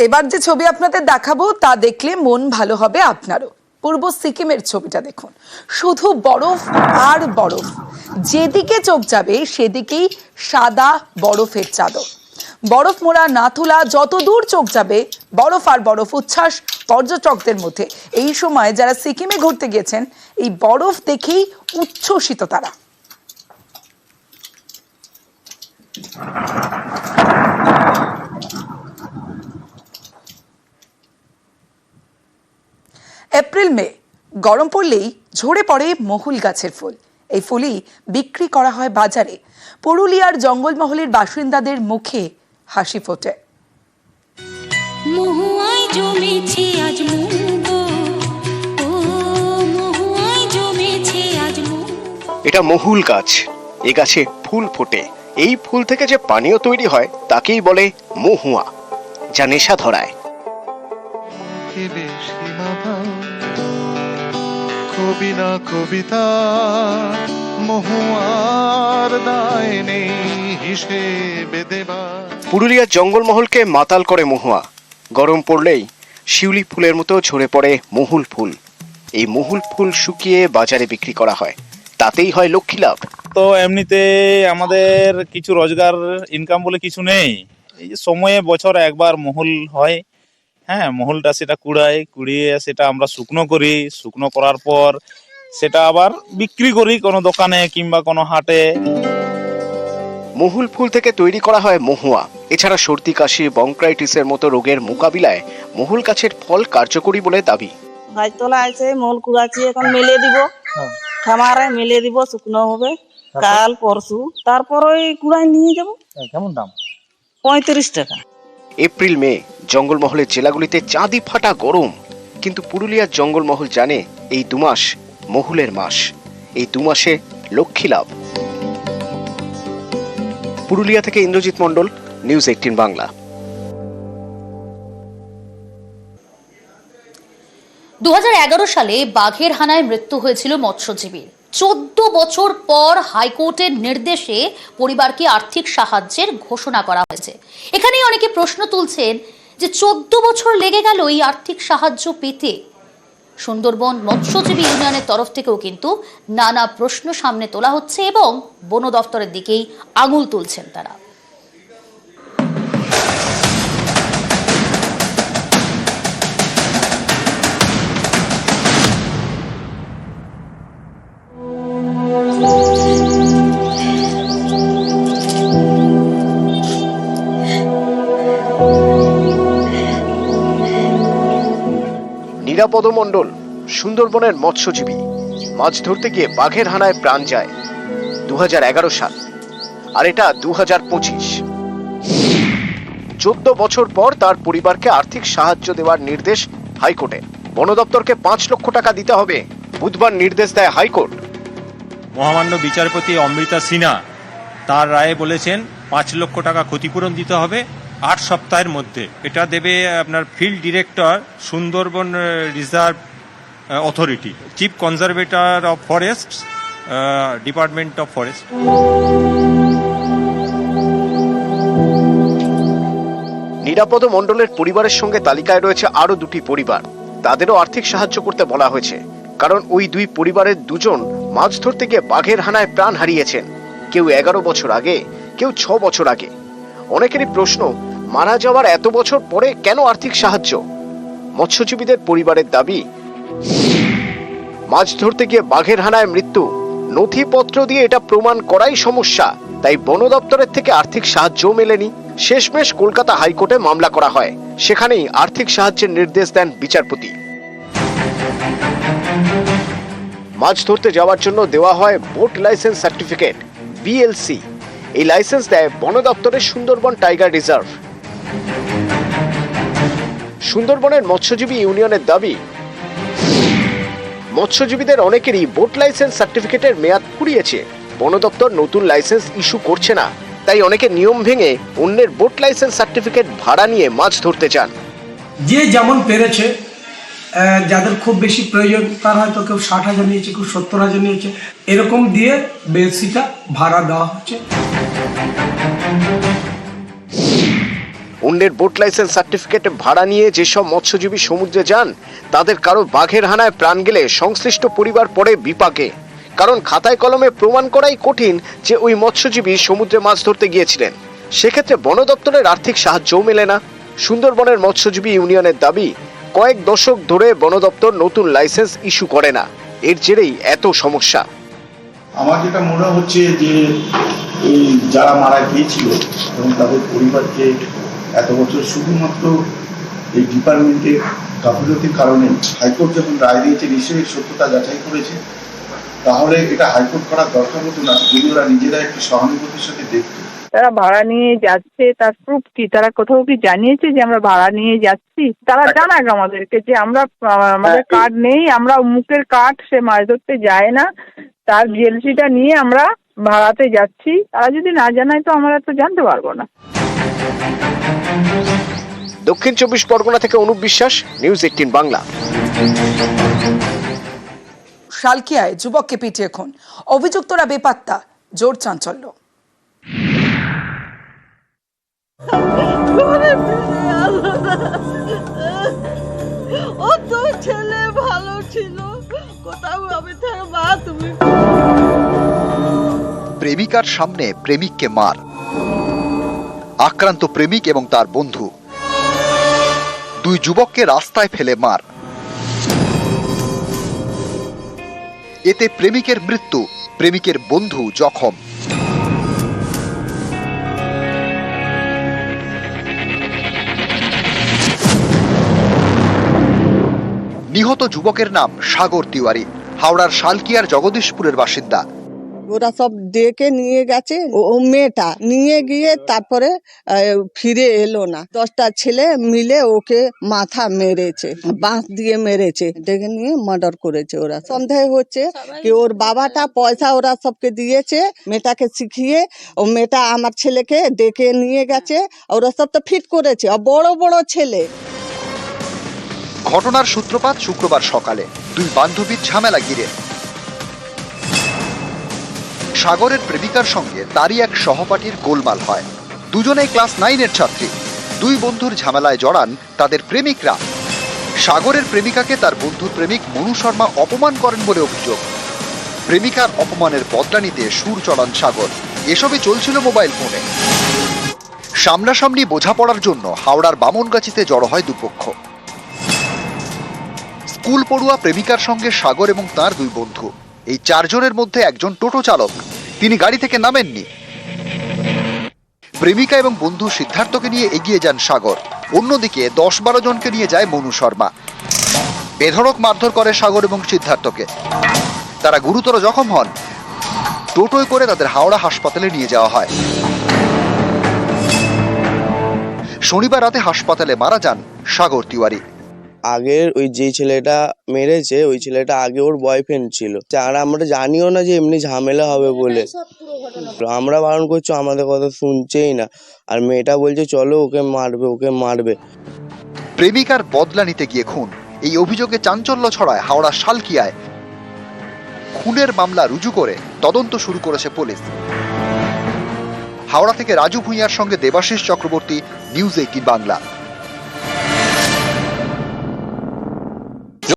এবার যে ছবি আপনাদের দেখাবো তা দেখলে মন ভালো হবে আপনারও। পূর্ব সিকিমের ছবিটা দেখুন, শুধু বরফ আর বরফ, যেদিকে চোখ যাবে সেদিকেই সাদা বরফের চাদর। বরফ মোড়া নাথুলা, যত দূর চোখ যাবে বরফ আর বরফ। উচ্ছ্বাস পর্যটকদের মধ্যে। এই সময় যারা সিকিমে ঘুরতে গেছেন এই বরফ দেখেই উচ্ছ্বসিত তারা। এপ্রিল মে গরম পড়লেই ঝরে পড়ে মহুল গাছের ফুল। এই ফুলই বিক্রি করা হয় বাজারে। পুরুলিয়ার জঙ্গলমহলের বাসিন্দাদের মুখে হাসি ফোটে। এটা মহুল গাছ। এ গাছে ফুল ফোটে। এই ফুল থেকে যে পানীয় তৈরি হয় তাকেই বলে মহুয়া, যা নেশা ধরায়। কবিতা মহুয়ার দায় নেই হিসেবে দেবা। পুরুলিয়ার জঙ্গলমহলকে মাতাল করে মহুয়া। গরম পড়লেই শিউলি ফুলের মতো ঝরে পড়ে মহুল ফুল। এই মহুল ফুল শুকিয়ে বাজারে বিক্রি করা হয়, তাতেই হয় লক্ষ্মী লাভ। তো এমনিতে আমাদের কিছু রোজগার ইনকাম বলে কিছু নেই। এই যে সময়ে বছর একবার মহুল হয়, হ্যাঁ, মহুলটা সেটা কুড়িয়ে সেটা আমরা শুকনো করি। শুকনো করার পর সেটা আবার বিক্রি করি কোনো দোকানে কিংবা কোনো হাটে। মহুল ফুল থেকে তৈরি করা হয় মহুয়া। এছাড়া সর্দি কাশি, বংক্রাইটিসের মতো রোগের মোকাবিলায় মহুল গাছের ফল কার্যকরী বলে দাবি। গাছতলা আছে, মহুল কুড়াচ্ছি, এখন মেলে দিব, খামারে মেলে দিব, শুকনো হবে কাল পরশু, তারপর ওই কুড়াই নিয়ে যাব। কেমন দাম? 35 টাকা। এপ্রিল মে জঙ্গলমহলের জেলাগুলিতে চাঁদি ফাটা গরম, কিন্তু পুরুলিয়ার জঙ্গলমহল জানে এই দুমাস মহুলের মাস। এই দুমাসে লক্ষ্মী লাভ। পুরুলিয়া থেকে ইন্দ্রজিৎ মণ্ডল, নিউজ 18 বাংলা। 2011 সালে বাঘের হানায় মৃত্যু হয়েছিল মৎস্যজীবীর। 14 বছর পর হাইকোর্টের নির্দেশে পরিবারকে আর্থিক সাহায্যের ঘোষণা করা হয়েছে। এখানেই অনেকে প্রশ্ন তুলছেন যে 14 বছর লেগে গেল এই আর্থিক সাহায্য পেতে। সুন্দরবন মৎস্যজীবী ইউনিয়নের তরফ থেকেও কিন্তু নানা প্রশ্ন সামনে তোলা হচ্ছে এবং বন দফতরের দিকেই আঙুল তুলছেন তারা। নিরাপদ মণ্ডল সুন্দরবনের মৎস্যজীবী। মাছ ধরতে গিয়ে বাঘের হানায় প্রাণ যায় 2011 সাল, আর এটা 2025। 14 বছর পর তার পরিবারকে আর্থিক সাহায্য দেওয়ার নির্দেশ হাইকোর্টে। বন দপ্তরকে 5 লক্ষ টাকা দিতে হবে। বুধবার নির্দেশ দেয় হাইকোর্ট। মহামান্য বিচারপতি অমৃতা সিনহা তার রায়ে বলেছেন 5 লক্ষ টাকা ক্ষতিপূরণ দিতে হবে 8 সপ্তাহের মধ্যে। এটা দেবে আপনার field director, Sundarban reserve authority, chief conservator of forest, department of forest. নিরাপদ মণ্ডলের পরিবারের সঙ্গে তালিকায় রয়েছে আরো 2টি পরিবার। তাদেরও আর্থিক সাহায্য করতে বলা হয়েছে, কারণ ওই 2 পরিবারের 2জন মাছ ধরতে গিয়ে বাঘের হানায় প্রাণ হারিয়েছেন। কেউ 11 বছর আগে, কেউ 6 বছর আগে। অনেকেরই প্রশ্ন, মারা যাওয়ার এত বছর পরে কেন আর্থিক সাহায্য? মৎস্যজীবীদের পরিবারের দাবি, মাছ ধরতে গিয়ে বাঘের হানায় মৃত্যু, নথিপত্র দিয়ে এটা প্রমাণ করাই সমস্যা। তাই বন দপ্তরের থেকে আর্থিক সাহায্যও মেলেনি। শেষমেশ কলকাতা হাইকোর্টে মামলা করা হয়। সেখানেই আর্থিক সাহায্যের নির্দেশ দেন বিচারপতি। মাছ ধরতে যাওয়ার জন্য দেওয়া হয় বোট লাইসেন্স সার্টিফিকেট, বিএলসি। এই লাইসেন্স দেয় বন দপ্তরের সুন্দরবন টাইগার রিজার্ভ। সুন্দরবনের মৎস্যজীবী ইউনিয়নের দাবি, মৎস্যজীবীদের অনেকেরই বোট লাইসেন্স সার্টিফিকেটের মেয়াদ ফুরিয়েছে। বন দপ্তর নতুন লাইসেন্স ইস্যু করছে না, তাই অনেকে নিয়ম ভেঙে অন্যের বোট লাইসেন্স সার্টিফিকেট ভাড়া নিয়ে মাছ ধরতে যান। যে যেমন পেরেছে, যাদের খুব বেশি প্রয়োজন তার হয়তো কেউ 60,000 নিয়েছে, কেউ 70,000 নিয়েছে, এরকম দিয়ে বেশিটা ভাড়া দেওয়া হচ্ছে। অন্যের বোট লাইসেন্স সার্টিফিকেট ভাড়া নিয়ে যেসব মৎস্যজীবী সমুদ্রে যান তাদের কারো বাঘের হানায় প্রাণ গেলে সংশ্লিষ্ট পরিবার পড়ে বিপাকে। কারণ খাতায় কলমে প্রমাণ করাই কঠিন যে ওই মৎস্যজীবী সমুদ্রে মাছ ধরতে গিয়েছিলেন। সেক্ষেত্রে বন দপ্তরের আর্থিক সাহায্যও মেলে না। সুন্দরবনের মৎস্যজীবী ইউনিয়নের দাবি, কয়েক দশক ধরে বন দপ্তর নতুন লাইসেন্স ইস্যু করে না, এর জেরেই এত সমস্যা। আমার যেটা মনে হচ্ছে যে এই যারা মারা গিয়েছিল এবং তাদের পরিবারকে এত বছর শুধুমাত্র এই ডিপার্টমেন্টের গাফিলতির কারণে হাইকোর্ট যখন রায় দিয়েছে, নিশ্চয়ই সত্যতা যাচাই করেছে, তাহলে এটা হাইকোর্ট করার দরকার হতো না যদি ওরা নিজেরা একটু সহানুভূতির সাথে দেখত। তারা ভাড়া নিয়ে যাচ্ছে, তার প্রুফ কি? তারা কোথাও কি জানিয়েছে যে আমরা ভাড়া নিয়ে যাচ্ছি? তারা জানাক আমাদেরকে যে আমরা আমাদের কার্ড নেই, আমরা মুখের কার্ড, সে মাছ ধরতে যায় না, তার জিএলসিটা নিয়ে আমরা ভাড়াতে যাচ্ছি। তারা যদি না জানায় তো আমরা তো জানতে পারবো না। দক্ষিণ 24 পরগনা থেকে অনুপ বিশ্বাস, নিউজ 18 বাংলা। শালকিয়ায় যুবককে পিটিয়ে খুন, অভিযুক্তরা বেপাত্তা, জোর চাঞ্চল্য। ও তো ছেলে ভালো ছিল, কোথাও আমি থাকবা তুমি। প্রেমিকার সামনে প্রেমিককে মার, আক্রান্ত প্রেমিক এবং তার বন্ধু, দুই যুবককে রাস্তায় ফেলে মার। এতে প্রেমিকের মৃত্যু, প্রেমিকের বন্ধু জখম। নিহত যুবকের নাম সাগর তিওয়ারি, হাওড়ার শালকিয়ার জগদীশপুরের বাসিন্দা। ওরা সব ডেকে নিয়ে গেছে, ও মেয়েটা নিয়ে গিয়ে তারপরে ফিরে এলো না। 10টা ছেলে মিলে ওকে মাথা মেরেছে, বাঁশ দিয়ে মেরেছে, ডেকে নিয়ে মার্ডার করেছে। ওরা সন্দেহ হচ্ছে কি ওর বাবাটা পয়সা ওরা সবকে দিয়েছে মেয়েটাকে শিখিয়ে, ও মেয়েটা আমার ছেলেকে ডেকে নিয়ে গেছে, ওরা সব তো ফিট করেছে, বড় বড় ছেলে। ঘটনার সূত্রপাত শুক্রবার সকালে দুই বান্ধবীর ঝামেলা ঘিরে। সাগরের প্রেমিকার সঙ্গে তারই এক সহপাঠীর গোলমাল হয়। দুজনেই ক্লাস 9-এর ছাত্রী। দুই বন্ধুর ঝামেলায় জড়ান তাদের প্রেমিকরা। সাগরের প্রেমিকাকে তার বন্ধুর প্রেমিক মনু শর্মা অপমান করেন বলে অভিযোগ। প্রেমিকার অপমানের বদলা নিতে সুর চড়ান সাগর। এসবই চলছিল মোবাইল ফোনে। সামনাসামনি বোঝাপড়ার জন্য হাওড়ার বামনগাছিতে জড়ো হয় দুপক্ষ। স্কুল পড়ুয়া প্রেমিকার সঙ্গে সাগর এবং তার দুই বন্ধু, এই 4 জনের মধ্যে একজন টোটো চালক, তিনি গাড়ি থেকে নামেননি। প্রেমিকা এবং বন্ধু সিদ্ধার্থকে নিয়ে এগিয়ে যান সাগর, অন্যদিকে 10-12 জনকে নিয়ে যায় মনু শর্মা। বেধড়ক মারধর করে সাগর এবং সিদ্ধার্থকে। তারা গুরুতর জখম হন। টোটোয় করে তাদের হাওড়া হাসপাতালে নিয়ে যাওয়া হয়। শনিবার রাতে হাসপাতালে মারা যান সাগর তিওয়ারি। আগের ওই যে ছেলেটা মেরেছে, ওই ছেলেটা আগে ওর বয়ফ্রেন্ড ছিল। আর আমরা জানিও না যে এমনি ঝামেলা হবে বলে। আমরা বারণ করছি, আমাদের কথা শুনছেই না। আর মেয়েটা বলছে চলো ওকে মারবে, ওকে মারবে। প্রেমিকার বদলা নিতে গিয়ে খুন, এই অভিযোগে চাঞ্চল্য ছড়ায় হাওড়া শালকিয়ায়। খুনের মামলা রুজু করে তদন্ত শুরু করেছে পুলিশ। হাওড়া থেকে রাজু ভূঁইয়ার সঙ্গে দেবাশিস চক্রবর্তী, নিউজ 18 বাংলা।